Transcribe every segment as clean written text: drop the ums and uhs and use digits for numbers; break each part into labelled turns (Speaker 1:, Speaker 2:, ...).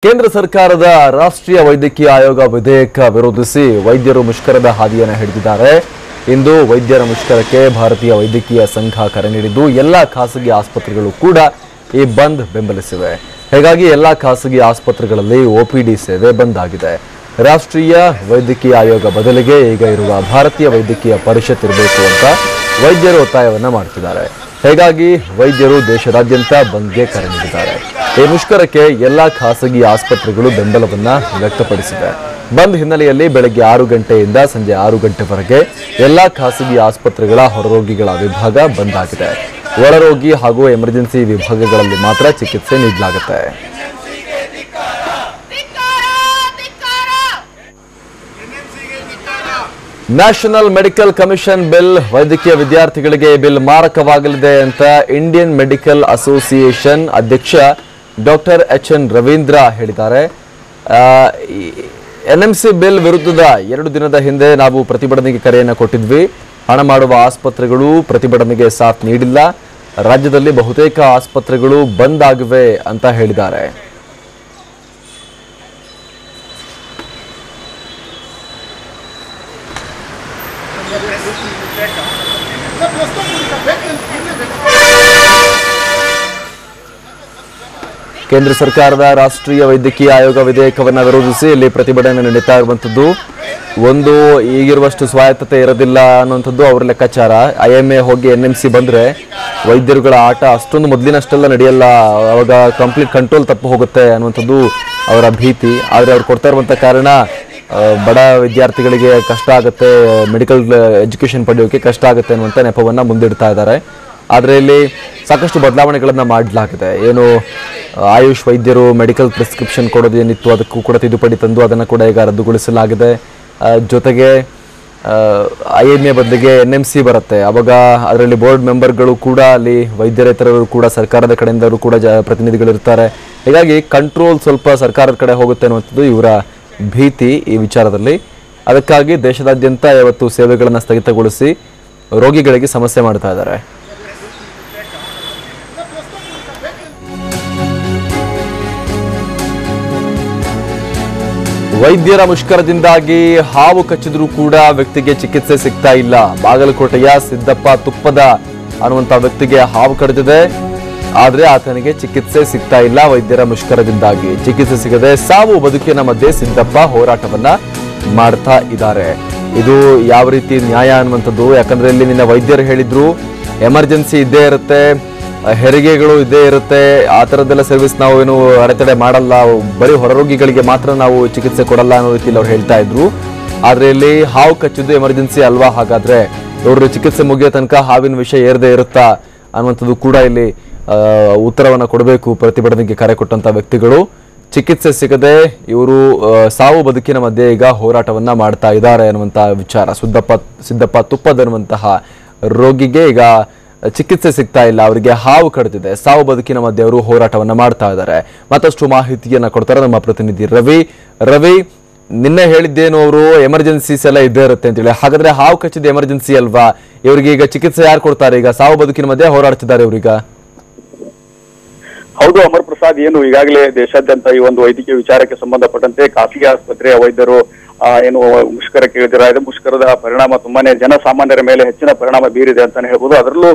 Speaker 1: ಕೇಂದ್ರ ಸರ್ಕಾರದ ರಾಷ್ಟ್ರೀಯ ವೈದ್ಯಕೀಯ ಆಯೋಗ ವಿಧೇಯಕ ವಿರೋಧಿಸಿ ವೈದ್ಯರು ಮುಷ್ಕರದ ಹಾದಿಯನ್ನು ಹಿಡಿದಿದ್ದಾರೆ. ಇಂದು ವೈದ್ಯರ ಮುಷ್ಕರಕ್ಕೆ ಭಾರತೀಯ ವೈದ್ಯಕೀಯ ಸಂಘ ಕರೆ ನೀಡಿದ್ದು ಎಲ್ಲ ಖಾಸಗಿ ಆಸ್ಪತ್ರೆಗಳು ಕೂಡ ಈ ಬಂದ್ ಬೆಂಬಲಿಸಿವೆ. ಹೀಗಾಗಿ ಎಲ್ಲ ಖಾಸಗಿ ಆಸ್ಪತ್ರೆಗಳಲ್ಲಿ ಒಪಿಡಿ ಸೇವೆ ಬಂದ್ ಆಗಿದೆ. ರಾಷ್ಟ್ರೀಯ ವೈದ್ಯಕೀಯ ಆಯೋಗ ಬದಲಿಗೆ ಈಗ ಇರುವ ಭಾರತೀಯ ವೈದ್ಯಕೀಯ ಪರಿಷತ್ ಇರಬೇಕು ಅಂತ ವೈದ್ಯರು ಒತ್ತಾಯವನ್ನು ಮಾಡುತ್ತಿದ್ದಾರೆ. ಹೀಗಾಗಿ ವೈದ್ಯರು ದೇಶದಾದ್ಯಂತ ಬಂದ್ಗೆ ಕರೆ ನೀಡಿದ್ದಾರೆ. ಈ ಮುಷ್ಕರಕ್ಕೆ ಎಲ್ಲ ಖಾಸಗಿ ಆಸ್ಪತ್ರೆಗಳು ಬೆಂಬಲವನ್ನು ವ್ಯಕ್ತಪಡಿಸಿವೆ. ಬಂದ್ ಹಿನ್ನೆಲೆಯಲ್ಲಿ ಬೆಳಗ್ಗೆ 6 ಗಂಟೆಯಿಂದ ಸಂಜೆ 6 ಗಂಟೆವರೆಗೆ ಎಲ್ಲ ಖಾಸಗಿ ಆಸ್ಪತ್ರೆಗಳ ಹೊರರೋಗಿಗಳ ವಿಭಾಗ ಬಂದ್ ಆಗಿದೆ. ಒಳರೋಗಿ ಹಾಗೂ ಎಮರ್ಜೆನ್ಸಿ ವಿಭಾಗಗಳಲ್ಲಿ ಮಾತ್ರ ಚಿಕಿತ್ಸೆ ನೀಡಲಾಗುತ್ತೆ. ನ್ಯಾಷನಲ್ ಮೆಡಿಕಲ್ ಕಮಿಷನ್ ಬಿಲ್ ವೈದ್ಯಕೀಯ ವಿದ್ಯಾರ್ಥಿಗಳಿಗೆ ಬಿಲ್ ಮಾರಕವಾಗಲಿದೆ ಅಂತ ಇಂಡಿಯನ್ ಮೆಡಿಕಲ್ ಅಸೋಸಿಯೇಷನ್ ಅಧ್ಯಕ್ಷ ಡಾಕ್ಟರ್ ಎಚ್.ಎನ್. ರವೀಂದ್ರ ಹೇಳಿದ್ದಾರೆ. ಎನ್ಎಂಸಿ ಬಿಲ್ ವಿರುದ್ಧದ 2 ದಿನದ ಹಿಂದೆ ನಾವು ಪ್ರತಿಭಟನೆಗೆ ಕರೆಯನ್ನು ಕೊಟ್ಟಿದ್ವಿ. ಹಣ ಮಾಡುವ ಆಸ್ಪತ್ರೆಗಳು ಪ್ರತಿಭಟನೆಗೆ ಸಾಥ್ ನೀಡಿಲ್ಲ. ರಾಜ್ಯದಲ್ಲಿ ಬಹುತೇಕ ಆಸ್ಪತ್ರೆಗಳು ಬಂದ್ ಆಗಿವೆ ಅಂತ ಹೇಳಿದ್ದಾರೆ. ಕೇಂದ್ರ ಸರ್ಕಾರದ ರಾಷ್ಟ್ರೀಯ ವೈದ್ಯಕೀಯ ಆಯೋಗ ವಿಧೇಯಕವನ್ನು ವಿರೋಧಿಸಿ ಇಲ್ಲಿ ಪ್ರತಿಭಟನೆ ನಡೀತಾ ಇರುವಂತದ್ದು. ಒಂದು ಈಗಿರುವಷ್ಟು ಸ್ವಾಯತ್ತತೆ ಇರೋದಿಲ್ಲ ಅನ್ನುವಂಥದ್ದು ಅವರ ಲೆಕ್ಕಾಚಾರ. IMA ಹೋಗಿ NMC ಬಂದ್ರೆ ವೈದ್ಯರುಗಳ ಆಟ ಅಷ್ಟೊಂದು ಮೊದಲಿನಷ್ಟೆಲ್ಲ ನಡೆಯಲ್ಲ, ಅವಾಗ ಕಂಪ್ಲೀಟ್ ಕಂಟ್ರೋಲ್ ತಪ್ಪು ಹೋಗುತ್ತೆ ಅನ್ನುವಂಥದ್ದು ಅವರ ಭೀತಿ. ಆದರೆ ಅವ್ರು ಕೊಡ್ತಾ ಇರುವಂಥ ಕಾರಣ ಬಡ ವಿದ್ಯಾರ್ಥಿಗಳಿಗೆ ಕಷ್ಟ ಆಗುತ್ತೆ, ಮೆಡಿಕಲ್ ಎಜುಕೇಷನ್ ಪಡೆಯೋಕೆ ಕಷ್ಟ ಆಗುತ್ತೆ ಅನ್ನುವಂಥ ನೆಪವನ್ನು ಮುಂದಿಡ್ತಾ ಇದ್ದಾರೆ. ಆದರೆ ಇಲ್ಲಿ ಸಾಕಷ್ಟು ಬದಲಾವಣೆಗಳನ್ನು ಮಾಡಲಾಗಿದೆ. ಏನು ಆಯುಷ್ ವೈದ್ಯರು ಮೆಡಿಕಲ್ ಪ್ರಿಸ್ಕ್ರಿಪ್ಷನ್ ಕೊಡೋದೇನಿತ್ತು ಅದಕ್ಕೂ ಕೂಡ ತಿದ್ದುಪಡಿ ತಂದು ಅದನ್ನು ಕೂಡ ಈಗ ರದ್ದುಗೊಳಿಸಲಾಗಿದೆ. ಜೊತೆಗೆ IMA ಬದಲಿಗೆ NMC ಬರುತ್ತೆ. ಅವಾಗ ಅದರಲ್ಲಿ ಬೋರ್ಡ್ ಮೆಂಬರ್ಗಳು ಕೂಡ ಅಲ್ಲಿ ವೈದ್ಯರೇತರರು ಕೂಡ ಸರ್ಕಾರದ ಕಡೆಯಿಂದವರು ಕೂಡ ಪ್ರತಿನಿಧಿಗಳಿರ್ತಾರೆ. ಹೀಗಾಗಿ ಕಂಟ್ರೋಲ್ ಸ್ವಲ್ಪ ಸರ್ಕಾರದ ಕಡೆ ಹೋಗುತ್ತೆ ಅನ್ನುವಂಥದ್ದು ಇವರ ಭೀತಿ ಈ ವಿಚಾರದಲ್ಲಿ. ಅದಕ್ಕಾಗಿ ದೇಶದಾದ್ಯಂತ ಇವತ್ತು ಸೇವೆಗಳನ್ನು ಸ್ಥಗಿತಗೊಳಿಸಿ ರೋಗಿಗಳಿಗೆ ಸಮಸ್ಯೆ ಮಾಡ್ತಾ ಇದ್ದಾರೆ. ವೈದ್ಯರ ಮುಷ್ಕರದಿಂದಾಗಿ ಹಾವು ಕಚ್ಚಿದ್ರೂ ಕೂಡ ವ್ಯಕ್ತಿಗೆ ಚಿಕಿತ್ಸೆ ಸಿಗ್ತಾ ಇಲ್ಲ. ಬಾಗಲಕೋಟೆಯ ಸಿದ್ದಪ್ಪ ತುಪ್ಪದ ಅನ್ನುವಂಥ ವ್ಯಕ್ತಿಗೆ ಹಾವು ಕಡಿದಿದೆ, ಆದರೆ ಆತನಿಗೆ ಚಿಕಿತ್ಸೆ ಸಿಗ್ತಾ ಇಲ್ಲ. ವೈದ್ಯರ ಮುಷ್ಕರದಿಂದಾಗಿ ಚಿಕಿತ್ಸೆ ಸಿಗದೆ ಸಾವು ಬದುಕಿನ ಮಧ್ಯೆ ಸಿದ್ದಪ್ಪ ಹೋರಾಟವನ್ನ ಮಾಡ್ತಾ ಇದ್ದಾರೆ. ಇದು ಯಾವ ರೀತಿ ನ್ಯಾಯ ಅನ್ನುವಂಥದ್ದು. ಯಾಕಂದ್ರೆ ಇಲ್ಲಿ ನಿನ್ನ ವೈದ್ಯರು ಹೇಳಿದ್ರು ಎಮರ್ಜೆನ್ಸಿ ಇದ್ದೇ ಇರುತ್ತೆ, ಹೆರಿಗೆಗಳು ಇದ್ದೇ ಇರುತ್ತೆ, ಆ ಥರದ್ದೆಲ್ಲ ಸರ್ವಿಸ್ ನಾವು ಏನು ಅಡೆತಡೆ ಮಾಡಲ್ಲ, ಬರೀ ಹೊರರೋಗಿಗಳಿಗೆ ಮಾತ್ರ ನಾವು ಚಿಕಿತ್ಸೆ ಕೊಡಲ್ಲ ಅನ್ನೋ ರೀತಿಯಲ್ಲಿ ಅವ್ರು ಹೇಳ್ತಾ ಇದ್ರು. ಆದ್ರೆ ಇಲ್ಲಿ ಹಾವು ಕಚ್ಚಿದ್ದು ಎಮರ್ಜೆನ್ಸಿ ಅಲ್ವಾ? ಹಾಗಾದ್ರೆ ಇವರು ಚಿಕಿತ್ಸೆ ಮುಗಿಯೋ ತನಕ ಹಾವಿನ ವಿಷ ಏರದೇ ಇರುತ್ತಾ ಅನ್ನುವಂಥದ್ದು ಕೂಡ ಇಲ್ಲಿ ಉತ್ತರವನ್ನು ಕೊಡಬೇಕು. ಪ್ರತಿಭಟನೆಗೆ ಕರೆ ಕೊಟ್ಟಂತ ವ್ಯಕ್ತಿಗಳು ಚಿಕಿತ್ಸೆ ಸಿಗದೆ ಇವರು ಸಾವು ಬದುಕಿನ ಮಧ್ಯೆ ಈಗ ಹೋರಾಟವನ್ನ ಮಾಡ್ತಾ ಇದ್ದಾರೆ ಅನ್ನುವಂತ ವಿಚಾರ. ಸಿದ್ದಪ್ಪ ತುಪ್ಪದನ್ನುವಂತಹ ರೋಗಿಗೆ ಈಗ ಚಿಕಿತ್ಸೆ ಸಿಗ್ತಾ ಇಲ್ಲ, ಅವರಿಗೆ ಹಾವು ಕಡಿದಿದೆ, ಸಾವು ಬದುಕಿನ ಮಧ್ಯೆ ಅವರು ಹೋರಾಟವನ್ನ ಮಾಡ್ತಾ ಇದ್ದಾರೆ. ಮತ್ತಷ್ಟು ಮಾಹಿತಿಯನ್ನ ಕೊಡ್ತಾರೆ ನಮ್ಮ ಪ್ರತಿನಿಧಿ ರವಿ. ನಿನ್ನೆ ಹೇಳಿದ್ದೇನು, ಅವರು ಎಮರ್ಜೆನ್ಸೀಸ್ ಎಲ್ಲ ಇದ್ದೇ ಇರುತ್ತೆ ಅಂತೇಳಿ. ಹಾಗಾದ್ರೆ ಹಾವು ಕಚ್ಚಿದ ಎಮರ್ಜೆನ್ಸಿ ಅಲ್ವಾ? ಇವರಿಗೆ ಈಗ ಚಿಕಿತ್ಸೆ ಯಾರು ಕೊಡ್ತಾರೆ? ಈಗ ಸಾವು ಬದುಕಿನ ಮಧ್ಯೆ ಹೋರಾಡ್ತಿದ್ದಾರೆ ಇವ್ರೀಗ.
Speaker 2: ಹೌದು ಅಮರ್ ಪ್ರಸಾದ್, ಏನು ಈಗಾಗಲೇ ದೇಶಾದ್ಯಂತ ಈ ಒಂದು ವೈದ್ಯಕೀಯ ವಿಚಾರಕ್ಕೆ ಸಂಬಂಧಪಟ್ಟಂತೆ ಖಾಸಗಿ ಆಸ್ಪತ್ರೆಯ ವೈದ್ಯರು ಏನು ಮುಷ್ಕರಕ್ಕೆ ಇಳಿದಿದ್ದಾರೆ. ಮುಷ್ಕರದ ಪರಿಣಾಮ ತುಂಬಾನೇ ಜನಸಾಮಾನ್ಯರ ಮೇಲೆ ಹೆಚ್ಚಿನ ಪರಿಣಾಮ ಬೀರಿದೆ ಅಂತಾನೆ ಹೇಳ್ಬೋದು. ಅದರಲ್ಲೂ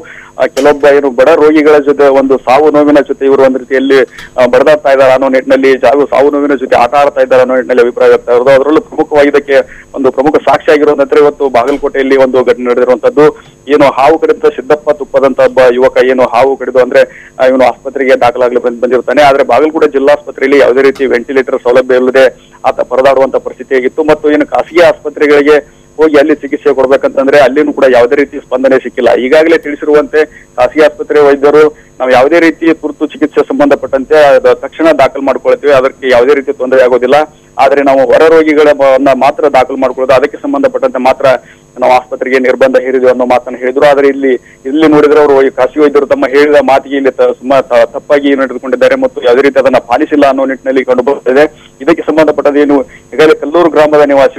Speaker 2: ಕೆಲವೊಬ್ಬ ಏನು ಬಡ ರೋಗಿಗಳ ಜೊತೆ ಒಂದು ಸಾವು ನೋವಿನ ಜೊತೆ ಇವರು ಒಂದು ರೀತಿಯಲ್ಲಿ ಬಡದಾಡ್ತಾ ಇದ್ದಾರೆ ಅನ್ನೋ ನಿಟ್ಟಿನಲ್ಲಿ, ಸಾವು ನೋವಿನ ಜೊತೆ ಆಟ ಆಡ್ತಾ ಇದ್ದಾರೆ ಅನ್ನೋ ನಿಟ್ಟಿನಲ್ಲಿ ಅಭಿಪ್ರಾಯ ವ್ಯಕ್ತ ಇರೋದು. ಅದರಲ್ಲೂ ಪ್ರಮುಖವಾಗಿ ಇದಕ್ಕೆ ಒಂದು ಪ್ರಮುಖ ಸಾಕ್ಷಿಯಾಗಿರುವಂತಂದ್ರೆ ಇವತ್ತು ಬಾಗಲಕೋಟೆಯಲ್ಲಿ ಒಂದು ಘಟನೆ ನಡೆದಿರುವಂತದ್ದು. ಏನು ಹಾವು ಕಡಿದ ಸಿದ್ದಪ್ಪ ತುಪ್ಪದಂತ ಒಬ್ಬ ಯುವಕ ಏನು ಹಾವು ಕಡಿದು ಅಂದ್ರೆ ಇವನು ಆಸ್ಪತ್ರೆಗೆ ದಾಖಲಾಗಲು ಬಂದಿರ್ತಾನೆ. ಆದ್ರೆ ಬಾಗಲಕೋಟೆ ಜಿಲ್ಲಾಸ್ಪತ್ರೆಯಲ್ಲಿ ಯಾವುದೇ ರೀತಿ ವೆಂಟಿಲೇಟರ್ ಸೌಲಭ್ಯ ಇಲ್ಲದೆ ಆತ ಪರದಾಡುವಂತ ಪರಿಸ್ಥಿತಿ ಆಗಿತ್ತು. ಮತ್ತು ಏನು ಖಾಸಗಿ ಆಸ್ಪತ್ರೆಗಳಿಗೆ ಹೋಗಿ ಅಲ್ಲಿ ಚಿಕಿತ್ಸೆ ಕೊಡ್ಬೇಕಂತಂದ್ರೆ ಅಲ್ಲಿನೂ ಕೂಡ ಯಾವುದೇ ರೀತಿ ಸ್ಪಂದನೆ ಸಿಕ್ಕಿಲ್ಲ. ಈಗಾಗಲೇ ತಿಳಿಸಿರುವಂತೆ ಖಾಸಗಿ ಆಸ್ಪತ್ರೆ ವೈದ್ಯರು ನಾವು ಯಾವುದೇ ರೀತಿ ತುರ್ತು ಚಿಕಿತ್ಸೆ ಸಂಬಂಧಪಟ್ಟಂತೆ ತಕ್ಷಣ ದಾಖಲು ಮಾಡ್ಕೊಳ್ತೀವಿ, ಅದಕ್ಕೆ ಯಾವುದೇ ರೀತಿ ತೊಂದರೆ ಆಗೋದಿಲ್ಲ. ಆದ್ರೆ ನಾವು ಹೊರ ರೋಗಿಗಳನ್ನ ಮಾತ್ರ ದಾಖಲು ಮಾಡ್ಕೊಳ್ಳೋದು, ಅದಕ್ಕೆ ಸಂಬಂಧಪಟ್ಟಂತೆ ಮಾತ್ರ ನಾವು ಆಸ್ಪತ್ರೆಗೆ ನಿರ್ಬಂಧ ಹೇರಿದ್ವಿ ಅನ್ನೋ ಮಾತನ್ನು ಹೇಳಿದ್ರು. ಆದ್ರೆ ಇಲ್ಲಿ ನೋಡಿದ್ರೆ ಅವರು ಖಾಸಗಿ ವೈದ್ಯರು ತಮ್ಮ ಹೇಳಿದ ಮಾತಿಗೆ ಇಲ್ಲಿ ತಪ್ಪಾಗಿ ನಡೆದುಕೊಂಡಿದ್ದಾರೆ ಮತ್ತು ಯಾವುದೇ ರೀತಿ ಅದನ್ನ ಪಾಲಿಸಿಲ್ಲ ಅನ್ನೋ ನಿಟ್ಟಿನಲ್ಲಿ ಕಂಡು ಬರುತ್ತಿದೆ. ಇದಕ್ಕೆ ಸಂಬಂಧಪಟ್ಟಂತೆ ಏನು ಈಗಾಗಲೇ ಕಲ್ಲೂರು ಗ್ರಾಮದ ನಿವಾಸಿ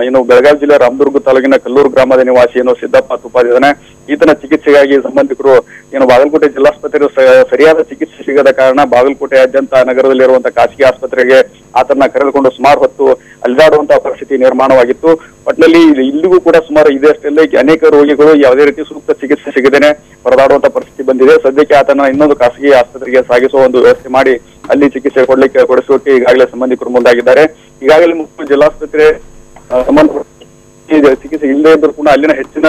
Speaker 2: ಏನು ಬೆಳಗಾವಿ ಜಿಲ್ಲೆ ರಾಮದುರ್ಗ ತಾಲೂಕಿನ ಕಲ್ಲೂರು ಗ್ರಾಮದ ನಿವಾಸಿ ಏನು ಸಿದ್ದಪ್ಪ ತುಪ್ಪಾದಿದ್ದಾನೆ. ಈತನ ಚಿಕಿತ್ಸೆಗಾಗಿ ಸಂಬಂಧಿಕರು ಏನು ಬಾಗಲಕೋಟೆ ಜಿಲ್ಲಾಸ್ಪತ್ರೆ ಸರಿಯಾದ ಚಿಕಿತ್ಸೆ ಸಿಗದ ಕಾರಣ ಬಾಗಲಕೋಟೆಯಾದ್ಯಂತ ನಗರದಲ್ಲಿರುವಂತಹ ಖಾಸಗಿ ಆಸ್ಪತ್ರೆಗೆ ಆತನ ಕರೆದುಕೊಂಡು ಸುಮಾರು ಹೊತ್ತು ಅಲಿದಾಡುವಂತಹ ಪರಿಸ್ಥಿತಿ ನಿರ್ಮಾಣವಾಗಿತ್ತು. ಒಟ್ಟಿನಲ್ಲಿ ಇಲ್ಲಿಗೂ ಕೂಡ ಸುಮಾರು ಇದೆಷ್ಟಲ್ಲೇ ಅನೇಕ ರೋಗಿಗಳು ಯಾವುದೇ ರೀತಿ ಸೂಕ್ತ ಚಿಕಿತ್ಸೆ ಸಿಗದೇನೆ ಪರದಾಡುವಂತಹ ಪರಿಸ್ಥಿತಿ ಬಂದಿದೆ. ಸದ್ಯಕ್ಕೆ ಆತನ ಇನ್ನೊಂದು ಖಾಸಗಿ ಆಸ್ಪತ್ರೆಗೆ ಸಾಗಿಸುವ ಒಂದು ವ್ಯವಸ್ಥೆ ಮಾಡಿ ಅಲ್ಲಿ ಚಿಕಿತ್ಸೆ ಕೊಡಿಸೋಕೆ ಈಗಾಗಲೇ ಸಂಬಂಧಿಕರು ಮುಂದಾಗಿದ್ದಾರೆ. ಈಗಾಗಲೇ ಮುಖ್ಯ ಜಿಲ್ಲಾಸ್ಪತ್ರೆ ಸಂಬಂಧ ಚಿಕಿತ್ಸೆ ಇಲ್ಲದೆ ಇದ್ರೂ ಕೂಡ ಅಲ್ಲಿನ ಹೆಚ್ಚಿನ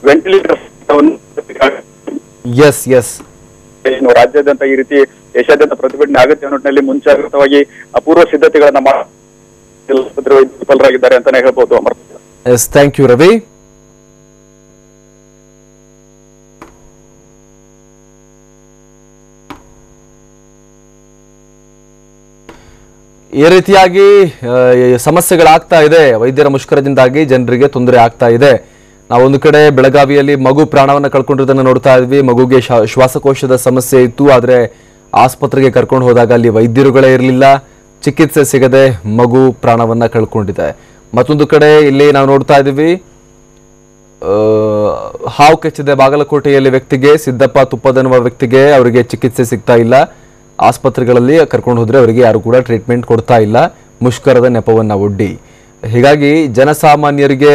Speaker 2: ವೆಂಟಿಲೇಟರ್ ಏನು ರಾಜ್ಯಾದ್ಯಂತ ಈ ರೀತಿ ದೇಶಾದ್ಯಂತ ಪ್ರತಿಭಟನೆ ಆಗುತ್ತೆ ಅನ್ನೋ ನಿಟ್ಟಿನಲ್ಲಿ ಮುಂಜಾಗ್ರತವಾಗಿ ಅಪೂರ್ವ ಸಿದ್ಧತೆಗಳನ್ನ ಜಿಲ್ಲಾಸ್ಪತ್ರೆ ವಿಫಲರಾಗಿದ್ದಾರೆ ಅಂತಾನೆ ಹೇಳ್ಬೋದು.
Speaker 1: Yes, thank you Ravi. ಈ ರೀತಿಯಾಗಿ ಸಮಸ್ಯೆಗಳಾಗ್ತಾ ಇದೆ. ವೈದ್ಯರ ಮುಷ್ಕರದಿಂದಾಗಿ ಜನರಿಗೆ ತೊಂದರೆ ಆಗ್ತಾ ಇದೆ. ನಾವೊಂದು ಕಡೆ ಬೆಳಗಾವಿಯಲ್ಲಿ ಮಗು ಪ್ರಾಣವನ್ನ ಕಳ್ಕೊಂಡಿರೋದನ್ನ ನೋಡ್ತಾ ಇದ್ವಿ. ಮಗುಗೆ ಶ್ವಾಸಕೋಶದ ಸಮಸ್ಯೆ ಇತ್ತು. ಆದ್ರೆ ಆಸ್ಪತ್ರೆಗೆ ಕರ್ಕೊಂಡು ಹೋದಾಗ ಅಲ್ಲಿ ವೈದ್ಯರುಗಳೇ ಇರಲಿಲ್ಲ. ಚಿಕಿತ್ಸೆ ಸಿಗದೆ ಮಗು ಪ್ರಾಣವನ್ನ ಕಳ್ಕೊಂಡಿದೆ. ಮತ್ತೊಂದು ಕಡೆ ಇಲ್ಲಿ ನಾವು ನೋಡ್ತಾ ಇದ್ದೀವಿ, ಹಾವು ಕಚ್ಚಿದೆ ಬಾಗಲಕೋಟೆಯಲ್ಲಿ ವ್ಯಕ್ತಿಗೆ, ಸಿದ್ದಪ್ಪ ತುಪ್ಪದನ್ನುವ ವ್ಯಕ್ತಿಗೆ ಅವರಿಗೆ ಚಿಕಿತ್ಸೆ ಸಿಗ್ತಾ ಇಲ್ಲ. ಆಸ್ಪತ್ರೆಗಳಲ್ಲಿ ಕರ್ಕೊಂಡು ಹೋದ್ರೆ ಅವರಿಗೆ ಯಾರು ಕೂಡ ಟ್ರೀಟ್ಮೆಂಟ್ ಕೊಡ್ತಾ ಇಲ್ಲ, ಮುಷ್ಕರದ ನೆಪವನ್ನ ಒಡ್ಡಿ. ಹೀಗಾಗಿ ಜನಸಾಮಾನ್ಯರಿಗೆ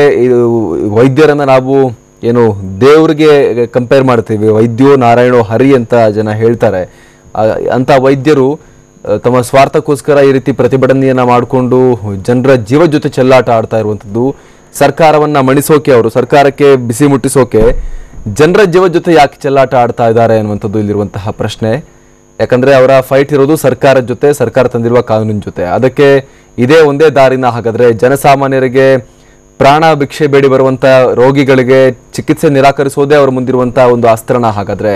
Speaker 1: ವೈದ್ಯರನ್ನ ನಾವು ಏನು ದೇವರಿಗೆ ಕಂಪೇರ್ ಮಾಡ್ತೀವಿ, ವೈದ್ಯೋ ನಾರಾಯಣೋ ಹರಿ ಅಂತ ಜನ ಹೇಳ್ತಾರೆ. ಅಂತ ವೈದ್ಯರು ತಮ್ಮ ಸ್ವಾರ್ಥಕ್ಕೋಸ್ಕರ ಈ ರೀತಿ ಪ್ರತಿಭಟನೆಯನ್ನ ಮಾಡಿಕೊಂಡು ಜನರ ಜೀವ ಜೊತೆ ಚೆಲ್ಲಾಟ ಆಡ್ತಾ ಇರುವಂಥದ್ದು. ಸರ್ಕಾರವನ್ನ ಮಣಿಸೋಕೆ, ಅವರು ಸರ್ಕಾರಕ್ಕೆ ಬಿಸಿ ಮುಟ್ಟಿಸೋಕೆ ಜನರ ಜೀವ ಜೊತೆ ಯಾಕೆ ಚೆಲ್ಲಾಟ ಆಡ್ತಾ ಇದ್ದಾರೆ ಅನ್ನುವಂಥದ್ದು ಇಲ್ಲಿರುವಂತಹ ಪ್ರಶ್ನೆ. ಯಾಕಂದ್ರೆ ಅವರ ಫೈಟ್ ಇರೋದು ಸರ್ಕಾರದ ಜೊತೆ, ಸರ್ಕಾರ ತಂದಿರುವ ಕಾನೂನಿನ ಜೊತೆ. ಅದಕ್ಕೆ ಇದೇ ಒಂದೇ ದಾರಿನ. ಹಾಗಾದ್ರೆ ಜನಸಾಮಾನ್ಯರಿಗೆ ಪ್ರಾಣ ಭಿಕ್ಷೆ ಬೇಡಿ ಬರುವಂತ ರೋಗಿಗಳಿಗೆ ಚಿಕಿತ್ಸೆ ನಿರಾಕರಿಸೋದೇ ಅವ್ರ ಮುಂದಿರುವಂತಹ ಒಂದು ಅಸ್ತ್ರನ. ಹಾಗಾದ್ರೆ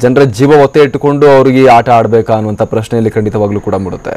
Speaker 1: ಜನರ ಜೀವ ಒತ್ತೆ ಇಟ್ಟುಕೊಂಡು ಅವರಿಗೆ ಆಟ ಆಡಬೇಕಾ ಅನ್ನುವಂಥ ಪ್ರಶ್ನೆಯಲ್ಲಿ ಖಂಡಿತವಾಗ್ಲೂ ಕೂಡ ಮೂಡುತ್ತೆ.